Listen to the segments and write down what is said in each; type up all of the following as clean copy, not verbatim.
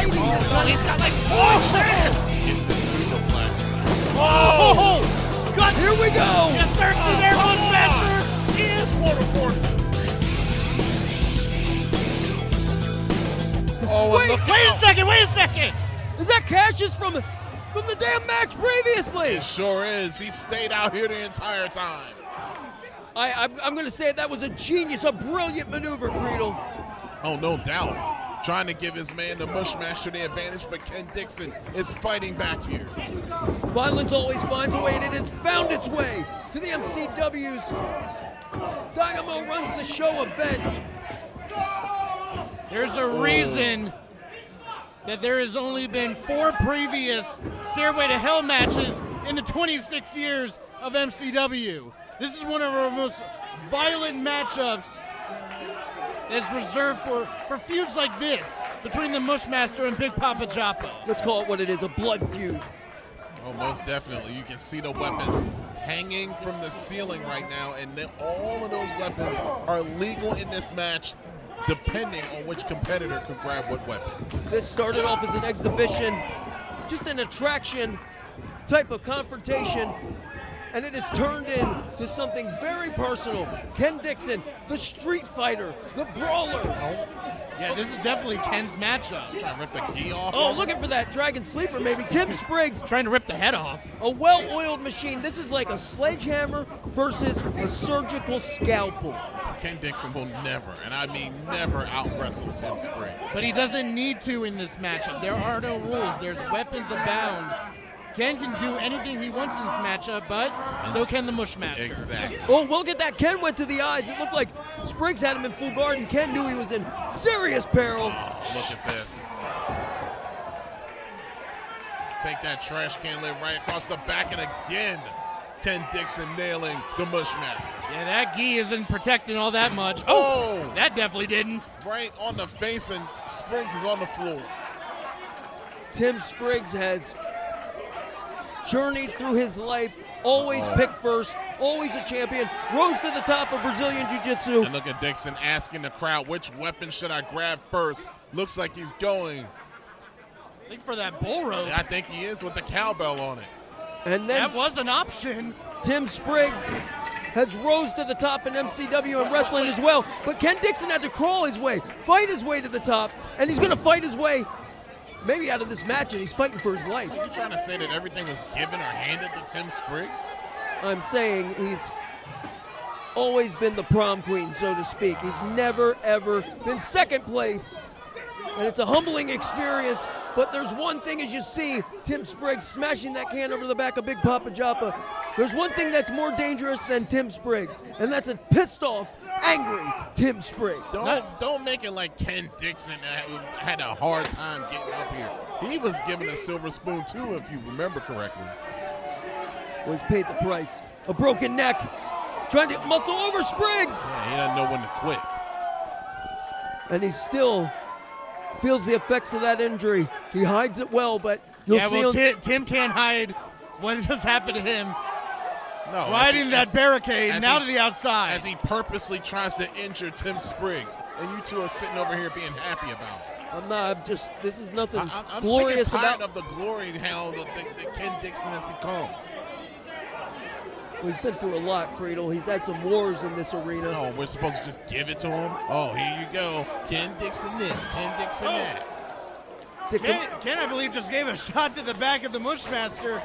fighting this Oh, he's got like 4 chairs. Oh! Gut. Here we go! Get thirsty there, Mushmaster. He is waterboard. Oh, Wait a second. Is that Cassius from the damn match previously? It sure is. He stayed out here the entire time. I'm going to say that was a genius, a brilliant maneuver, Creedle. Oh, no doubt. Trying to give his man, the Mushmaster, the advantage, but Ken Dixon is fighting back here. Violence always finds a way, and it has found its way to the MCW's Dynamo Runs the Show event. There's a reason that there has only been 4 previous Stairway to Hell matches in the 26 years of MCW. This is one of our most violent matchups that's reserved for feuds like this between the Mushmaster and Big Papa Joppa. Let's call it what it is, a blood feud. Oh, most definitely. You can see the weapons hanging from the ceiling right now, and then all of those weapons are legal in this match, depending on which competitor could grab what weapon. This started off as an exhibition, just an attraction type of confrontation, and it has turned into something very personal. Ken Dixon, the street fighter, the brawler. Yeah, this is definitely Ken's matchup. Trying to rip the gi off. Oh, looking for that Dragon Sleeper, maybe. Tim Spriggs, Trying to rip the head off. a well-oiled machine. This is like a sledgehammer versus a surgical scalpel. Ken Dixon will never, and I mean never, out-wrestle Tim Spriggs. But he doesn't need to in this matchup. There are no rules. There's weapons abound. Ken can do anything he wants in this matchup, but so can the Mushmaster. Exactly. Oh, look at that. Ken went to the eyes. It looked like Spriggs had him in full guard, and Ken knew he was in serious peril. Look at this. Take that trash can lid right across the back, and again, Ken Dixon nailing the Mushmaster. Yeah, that gi isn't protecting all that much. Oh! That definitely didn't. Right on the face, and Spriggs is on the floor. Tim Spriggs has journeyed through his life, always picked first, always a champion, rose to the top of Brazilian Jiu-Jitsu. And look at Dixon asking the crowd, which weapon should I grab first? Looks like he's going. I think for that bull rope. I think he is with the cowbell on it. And then That was an option. Tim Spriggs has rose to the top in MCW and wrestling as well. But Ken Dixon had to crawl his way, fight his way to the top, and he's going to fight his way maybe out of this match, and he's fighting for his life. Are you trying to say that everything was given or handed to Tim Spriggs? I'm saying he's always been the prom queen, so to speak. He's never, ever been second place, and it's a humbling experience. But there's one thing, as you see Tim Spriggs smashing that can over the back of Big Papa Joppa, there's one thing that's more dangerous than Tim Spriggs, and that's a pissed off, angry Tim Spriggs. Don't make it like Ken Dixon had a hard time getting up here. He was given a silver spoon too, if you remember correctly. Well, he's paid the price. A broken neck, trying to muscle over Spriggs. Yeah, he doesn't know when to quit. And he still feels the effects of that injury. He hides it well, but you'll see him. Tim can't hide what just happened to him. No, Riding that barricade, now to the outside. As he purposely tries to injure Tim Spriggs, and you two are sitting over here being happy about it. This is nothing I'm glorious sick and tired about. of the glory hell that Ken Dixon has become. Well, he's been through a lot, Creedle. He's had some wars in this arena. No, we're supposed to just give it to him? Oh, here you go. Ken Dixon this, Ken Dixon that. Dixon, Ken, I believe, just gave a shot to the back of the Mushmaster.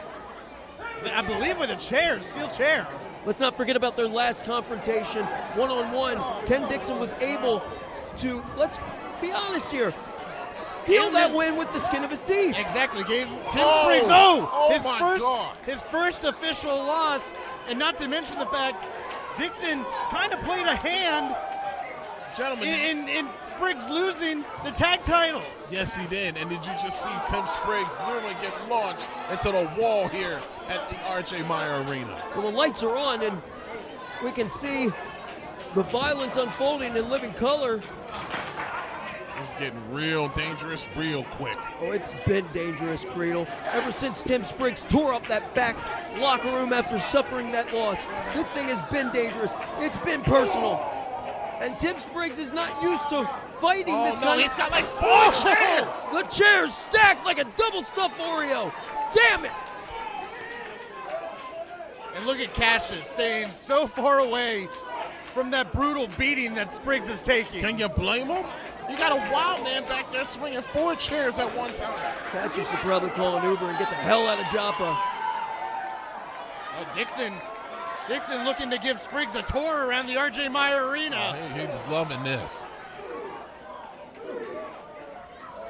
I believe with a chair, steel chair. let's not forget about their last confrontation, one-on-one. Ken Dixon was able to, let's be honest here, steal that win with the skin of his teeth. Exactly, gave Tim Spriggs, his first official loss, and not to mention the fact Dixon kind of played a hand Gentlemen, in Spriggs losing the tag titles. yes, he did. And did you just see Tim Spriggs literally get launched into the wall here at the RJ Meyer Arena? Well, the lights are on, and we can see the violence unfolding in living color. It's getting real dangerous real quick. Oh, it's been dangerous, Creedle. Ever since Tim Spriggs tore up that back locker room after suffering that loss, this thing has been dangerous. It's been personal. And Tim Spriggs is not used to fighting this kind he's of... got like 4 chairs! The chairs stacked like a double stuffed Oreo. Damn it! And look at Cassius staying so far away from that brutal beating that Spriggs is taking. Can you blame him? You got a wild man back there swinging 4 chairs at one time. Cassius should probably call an Uber and get the hell out of Joppa. Oh, Dixon looking to give Spriggs a tour around the RJ Meyer Arena. Oh, he was loving this.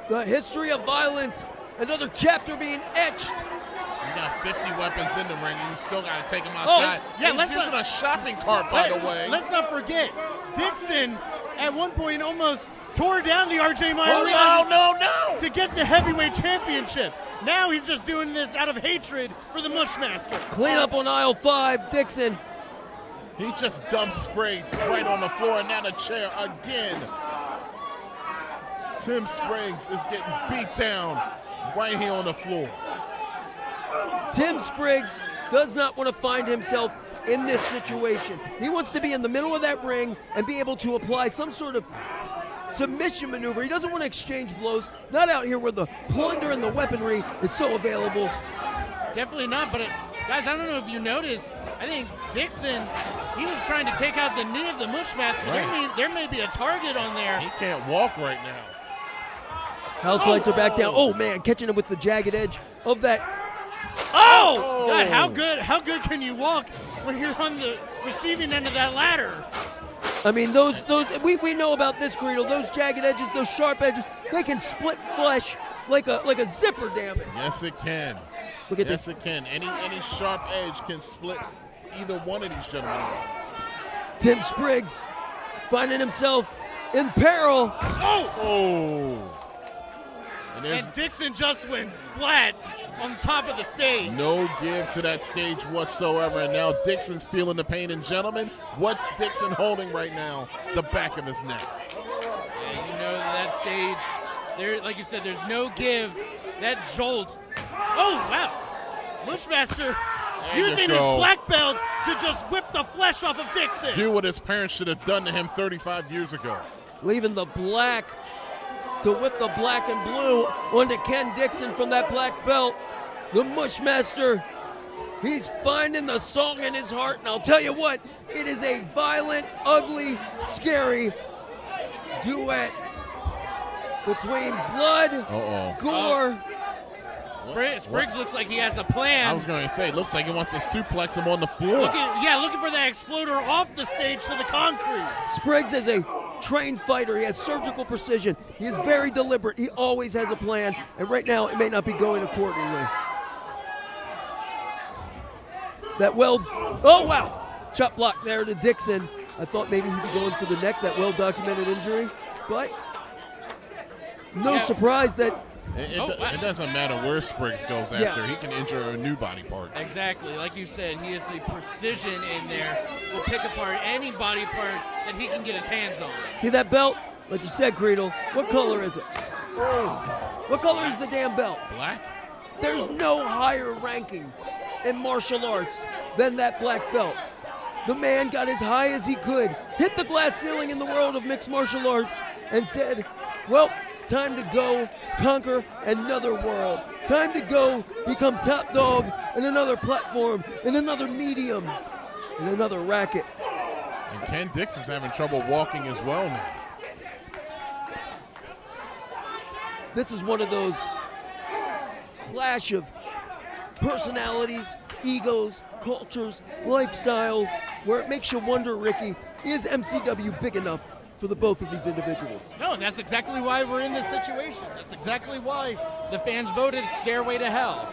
The history of violence, another chapter being etched. You got 50 weapons in the ring, and you still got to take them outside. Yeah, He's using a shopping cart, by the way. Let's not forget, Dixon at one point almost tore down the RJ Meyer Arena no! to get the heavyweight championship. Now he's just doing this out of hatred for the Mushmaster. Clean up on aisle 5, Dixon. He just dumped Spriggs right on the floor, and now the chair again. Tim Spriggs is getting beat down right here on the floor. Tim Spriggs does not want to find himself in this situation. He wants to be in the middle of that ring and be able to apply some sort of submission maneuver. He doesn't want to exchange blows. Not out here where the plunder and the weaponry is so available. Definitely not, but guys, I don't know if you noticed, I think Dixon, he was trying to take out the knee of the Mushmaster. Right. There may be a target on there. He can't walk right now. House lights are back down. Oh man, catching him with the jagged edge of that. Oh! God, how good can you walk when you're on the receiving end of that ladder? I mean, we know about this, Guido. Those jagged edges, those sharp edges, they can split flesh like a zipper, damn it. Yes, it can. Look at yes, this. it can. Any sharp edge can split either one of these gentlemen. Tim Spriggs finding himself in peril. Oh! And Dixon just went splat on top of the stage. No give to that stage whatsoever. And now Dixon's feeling the pain. And gentlemen, what's Dixon holding right now? The back of his neck. Yeah, you know that stage, there, like you said, there's no give. That jolt. Oh, wow. Mushmaster using his black belt to just whip the flesh off of Dixon. Do what his parents should have done to him 35 years ago. Leaving the black to whip the black and blue onto Ken Dixon from that black belt. The Mushmaster, he's finding the song in his heart, and I'll tell you what, it is a violent, ugly, scary duet between blood, gore. Spriggs looks like he has a plan. I was going to say, it looks like he wants to suplex him on the floor. Looking for that exploder off the stage to the concrete. Spriggs is a trained fighter. He has surgical precision. He is very deliberate. He always has a plan, and right now it may not be going accordingly. Oh wow, chop block there to Dixon. I thought maybe he'd be going for the neck, that well-documented injury, but no surprise that it doesn't matter where Spriggs goes after. He can injure a new body part. Exactly. Like you said, he has the precision in there. Will pick apart any body part that he can get his hands on. See that belt? Like you said, Guido, what color is it? What color is the damn belt? Black? There's no higher ranking in martial arts than that black belt. The man got as high as he could, hit the glass ceiling in the world of mixed martial arts, and said, well, time to go conquer another world. Time to go become top dog in another platform, in another medium, in another racket. And Ken Dixon's having trouble walking as well now. This is one of those clash of personalities, egos, cultures, lifestyles, where it makes you wonder, Ricky, is MCW big enough for the both of these individuals? No, and that's exactly why we're in this situation. That's exactly why the fans voted Stairway to Hell.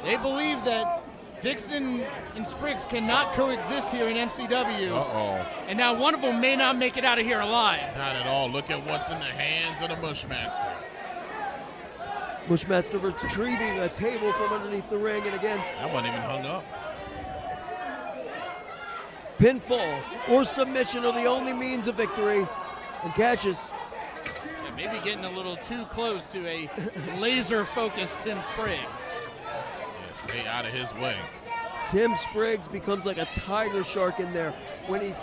They believe that Dixon and Spriggs cannot coexist here in MCW. And now one of them may not make it out of here alive. Not at all. Look at what's in the hands of the Mushmaster. Mushmaster retrieving a table from underneath the ring, and again, that wasn't even hung up. Pinfall or submission are the only means of victory. And Cassius, maybe getting a little too close to a laser-focused Tim Spriggs. Yeah, stay out of his way. Tim Spriggs becomes like a tiger shark in there. When he's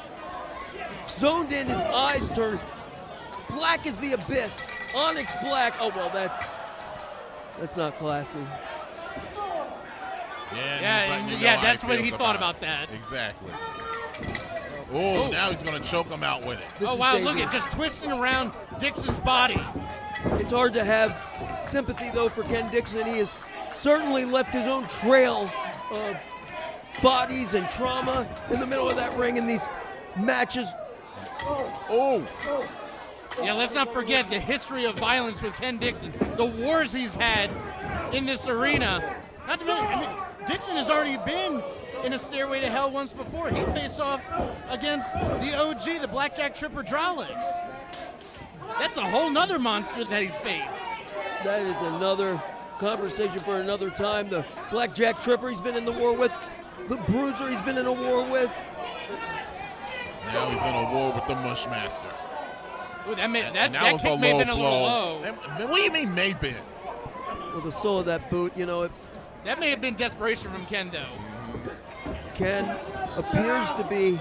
zoned in, his eyes turn black as the abyss. Onyx black. Oh, well, that's That's not classy. Yeah, that's what he thought about that. Exactly. Oh, now he's going to choke him out with it. This is wow, dangerous. look at just twisting around Dixon's body. It's hard to have sympathy, though, for Ken Dixon. He has certainly left his own trail of bodies and trauma in the middle of that ring in these matches. Yeah, let's not forget the history of violence with Ken Dixon, the wars he's had in this arena. Not to mention, Dixon has already been in a Stairway to Hell once before. He faced off against the OG, the Blackjack Tripper Drolix. That's a whole nother monster that he's faced. That is another conversation for another time. The Blackjack Tripper he's been in the war with. The Bruiser he's been in a war with. Now he's in a war with the Mushmaster. Ooh, that was kick a may have low been a little blow. low. What do you mean may been? Well, the sole of that boot, That may have been desperation from Ken, though. Ken appears to be,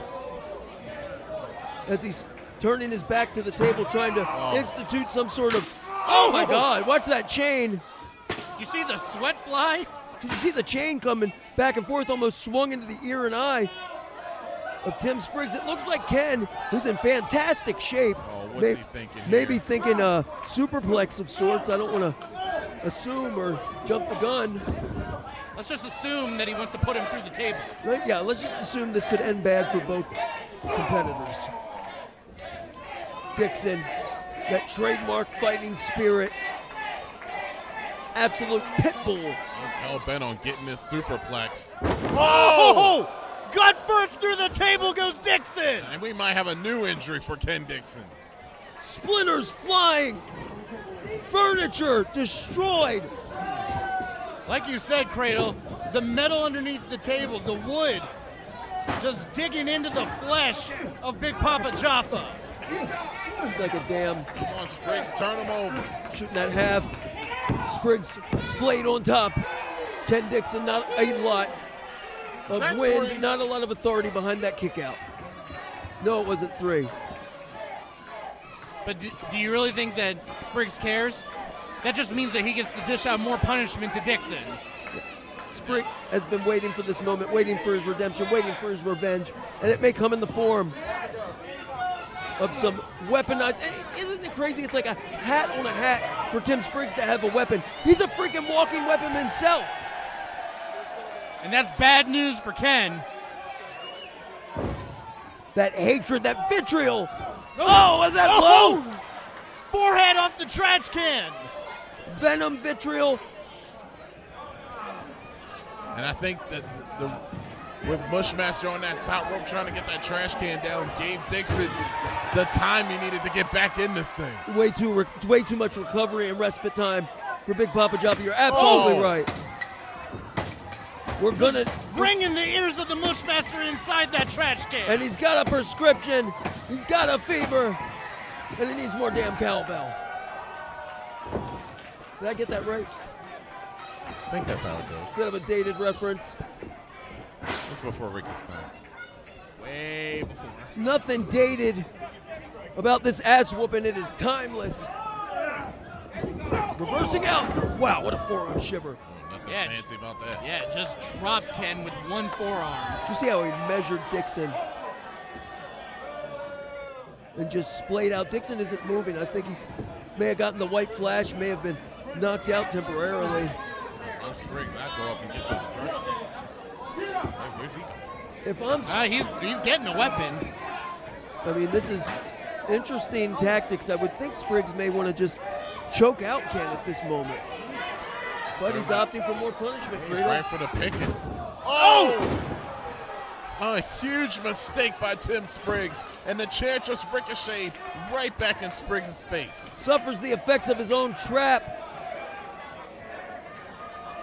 as he's turning his back to the table, trying to institute some sort of, oh my God, watch that chain. You see the sweat fly? Did you see the chain coming back and forth, almost swung into the ear and eye of Tim Spriggs? It looks like Ken, who's in fantastic shape, What's he thinking maybe here? thinking a superplex of sorts. I don't want to assume or jump the gun. Let's just assume that he wants to put him through the table. Yeah, let's just assume this could end bad for both competitors. Dixon, that trademark fighting spirit, absolute pit bull. He's hell-bent on getting this superplex. Oh! Gut first through the table goes Dixon! And we might have a new injury for Ken Dixon. Splinters flying, furniture destroyed. Like you said, Cradle, the metal underneath the table, the wood, just digging into the flesh of Big Papa Joppa. It's like a damn Come on, Spriggs, turn him over. shooting that half. Spriggs splayed on top. Ken Dixon, not a lot of that wind, three? not a lot of authority behind that kick out. No, it wasn't three. But do you really think that Spriggs cares? That just means that he gets to dish out more punishment to Dixon. Spriggs has been waiting for this moment, waiting for his redemption, waiting for his revenge, and it may come in the form of some weaponized. And isn't it crazy? It's like a hat on a hat for Tim Spriggs to have a weapon. He's a freaking walking weapon himself. And that's bad news for Ken. That hatred, that vitriol. Oh, was that low? Forehead off the trash can. Venom, vitriol. And I think that with Mushmaster on that top rope trying to get that trash can down, gave Dixon the time he needed to get back in this thing. Way too much recovery and respite time for Big Papa Joppa. You're absolutely right. We're gonna Ring in the ears of the Mushmaster inside that trash can. and he's got a prescription. He's got a fever, and he needs more damn cowbell. Did I get that right? I think that's how it goes. Bit of a dated reference. It's before Ricky's time. Way before. Nothing dated about this ass whooping. It is timeless. Reversing out. Wow, what a forearm shiver. Nothing Yeah, fancy about that. Yeah, just dropped Ken with one forearm. Did you see how he measured Dixon? And just splayed out. Dixon isn't moving. I think he may have gotten the white flash, may have been knocked out temporarily. If I'm Spriggs, I'd go up and get those crutches. Hey, where's he? If I'm, He's getting a weapon. I mean, this is interesting tactics. I would think Spriggs may want to just choke out Ken at this moment. But he's opting for more punishment, He's Guido. right for the picking. Oh! A huge mistake by Tim Spriggs, and the chair just ricocheted right back in Spriggs' face. Suffers the effects of his own trap.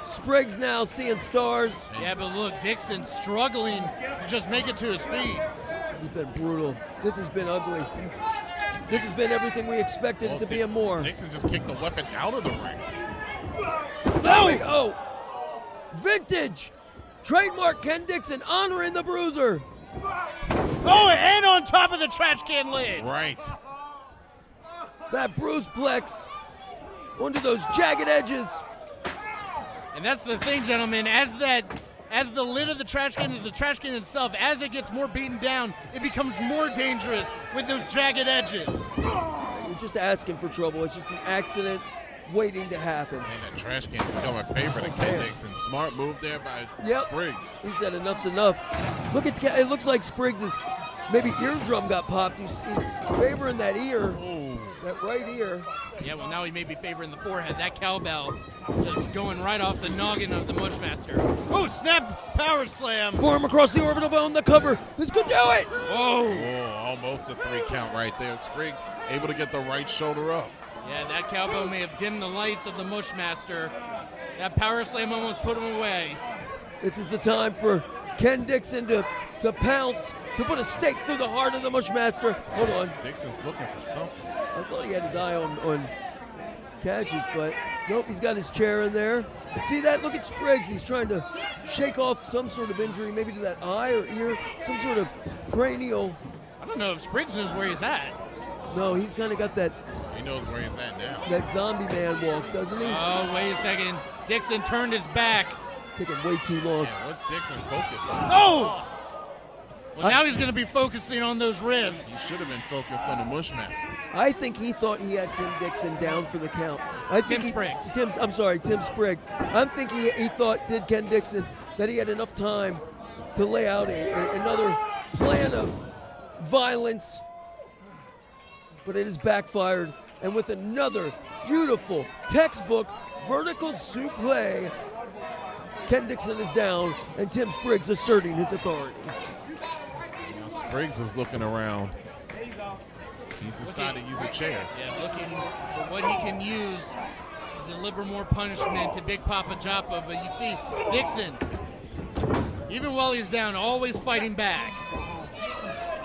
Spriggs now seeing stars. Yeah, but look, Dixon struggling to just make it to his feet. This has been brutal. This has been ugly. This has been everything we expected it to be and more. Dixon just kicked the weapon out of the ring. There we go. Vintage. Trademark Ken Dixon honoring the bruiser. Oh, and on top of the trash can lid. Right. That bruise plex onto those jagged edges. And that's the thing, gentlemen. As the lid of the trash can is the trash can itself, as it gets more beaten down, it becomes more dangerous with those jagged edges. You're just asking for trouble. It's just an accident waiting to happen. And that trash can become a favorite of Ken Dixon. Smart move there by Spriggs. He said enough's enough. Look at, it looks like Spriggs' maybe eardrum got popped. He's favoring that ear, that right ear. Yeah, well, now he may be favoring the forehead. That cowbell just going right off the noggin of the Mushmaster. Oh, snap power slam. Forearm across the orbital bone, the cover. This could do it. Whoa. Almost a 3 count right there. Spriggs able to get the right shoulder up. Yeah, that cowbell may have dimmed the lights of the Mushmaster. That power slam almost put him away. This is the time for Ken Dixon to pounce, to put a stake through the heart of the Mushmaster. Hold on. Dixon's looking for something. I thought he had his eye on Cassius, but nope, he's got his chair in there. See that? Look at Spriggs. He's trying to shake off some sort of injury, maybe to that eye or ear, some sort of cranial. I don't know if Spriggs knows where he's at. No, he's kind of got that. He knows where he's at now. That zombie man walk, doesn't he? Oh, wait a second. Dixon turned his back. Taking way too long. Yeah, what's Dixon focused on? Oh! Well, now he's going to be focusing on those ribs. He should have been focused on the Mushmaster. I think he thought he had Tim Dixon down for the count. I think Tim Spriggs. I'm thinking he thought, did Ken Dixon, that he had enough time to lay out another plan of violence, but it has backfired. And with another beautiful textbook vertical suplex, Ken Dixon is down, and Tim Spriggs asserting his authority. Spriggs is looking around. He's decided to use a chair. Yeah, looking for what he can use to deliver more punishment to Big Papa Joppa. But you see, Dixon, even while he's down, always fighting back.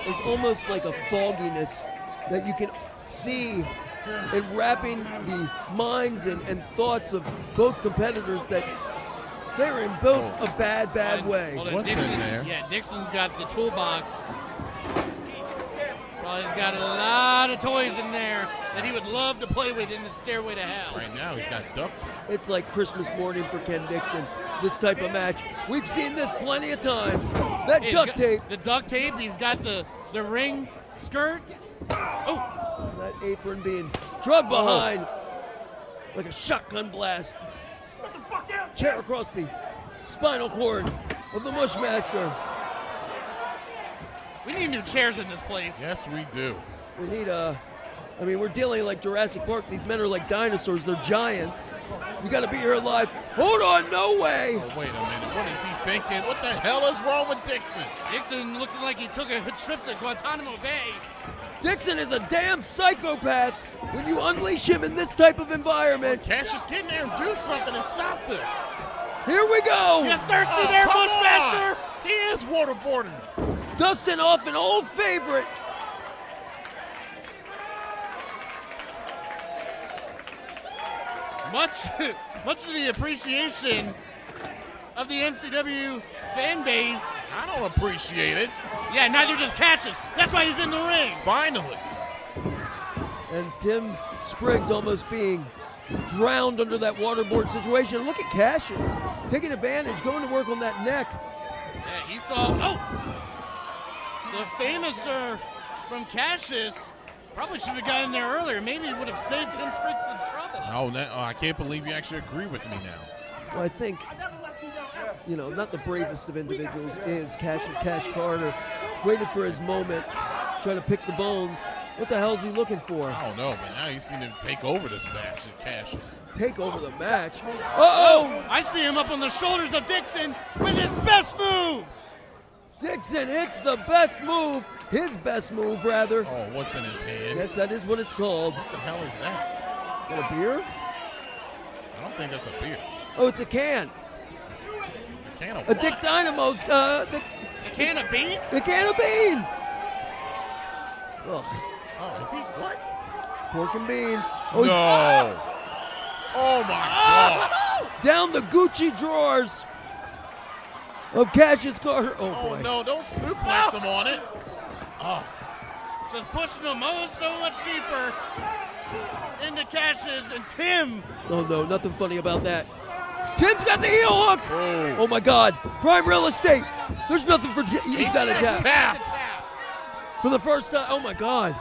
There's almost like a fogginess that you can see in wrapping the minds and thoughts of both competitors that they're in both a bad way. What's in there? Yeah, Dixon's got the toolbox. Well, he's got a lot of toys in there that he would love to play with in the Stairway to Hell. Right now, he's got duct. It's like Christmas morning for Ken Dixon, this type of match. We've seen this plenty of times. That duct tape. The duct tape, he's got the ring skirt. Oh! That apron being drugged behind like a shotgun blast. Chair across the spinal cord of the Mushmaster. We need new chairs in this place. Yes, we do. We need we're dealing like Jurassic Park. These men are like dinosaurs. They're giants. You got to be here alive. Hold on, no way. Oh, wait a minute. What is he thinking? What the hell is wrong with Dixon? Dixon looks like he took a trip to Guantanamo Bay. Dixon is a damn psychopath when you unleash him in this type of environment. Cassius, get in there and do something and stop this. Here we go. You thirsty there, Mushmaster? He is waterboarding. Dusting off an old favorite. Much to the appreciation of the MCW fan base. I don't appreciate it. Yeah, neither does Cassius. That's why he's in the ring. Finally. And Tim Spriggs almost being drowned under that waterboard situation. Look at Cassius taking advantage, going to work on that neck. Yeah, he saw. Oh! The famouser from Cassius probably should have gotten there earlier. Maybe it would have saved Tim Spriggs some trouble. I can't believe you actually agree with me now. Well, I think, not the bravest of individuals is Cassius Cash Carter. Waited for his moment, trying to pick the bones. What the hell is he looking for? I don't know, but now he's seen him take over this match at Cassius. Take over the match? Uh-oh! I see him up on the shoulders of Dixon with his best move! Dixon hits the best move, his best move, rather. Oh, what's in his hand? Yes, that is what it's called. What the hell is that? Is that a beer? I don't think that's a beer. Oh, it's a can. A can of A what? Dick Dynamo's, A can of beans? a can of beans! Ugh. Oh, is he what? Pork and beans. No. Oh, my God. Down the Gucci drawers of Cassius Carter. Oh, Oh, boy. no, don't suplex him on it. Oh, Just pushing him so much deeper into Cassius and Tim. Oh, no, nothing funny about that. Tim's got the heel hook. Oh my God. Prime real estate. There's nothing for, he's got a tap. Tap. For the first time, oh my God.